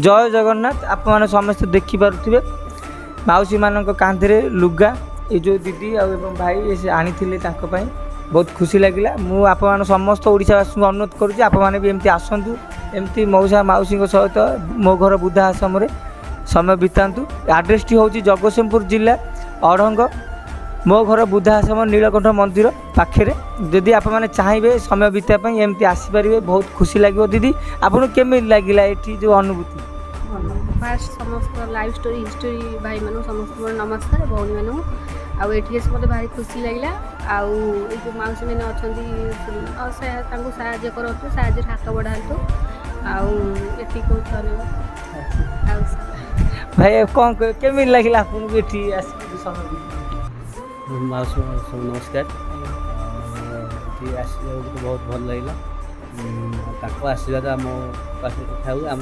जय जगन्नाथ आपण समस्त देखिपे मौसी मान कांधे लुगा ये जो दीदी और भाई से आनी बहुत खुशी लगे मुझे समस्त ओडावासी को अनुरोध करुँच आपने भी एमती आसतु एमती मौसा मौसी सहित मो घर बुद्धा आश्रम समय बितातु। आड्रेस टी हूँ जगतसिंहपुर जिला अड़ंग मो घर बुद्धा आश्रम नीलकंठ मंदिर पाखे जदि आप चाहिए समय बिताई एमती आसीपारे बहुत खुशी लगे। दीदी आपको केमी लगे ये जो अनुभूति फास्ट समस्त लाइफ स्टोरी हिस्टोरी भाई मान समस्त नमस्कार भौणी मान आठिके मत भारी खुशी लगे जो मौसी मैंने अच्छा साहय करतु साहय हाथ बढ़ातु आती भाई कौन केमी लगे आपको ये समय मौसी सब नमस्कार बहुत भल लगे आशीर्वाद आम पाखे था आम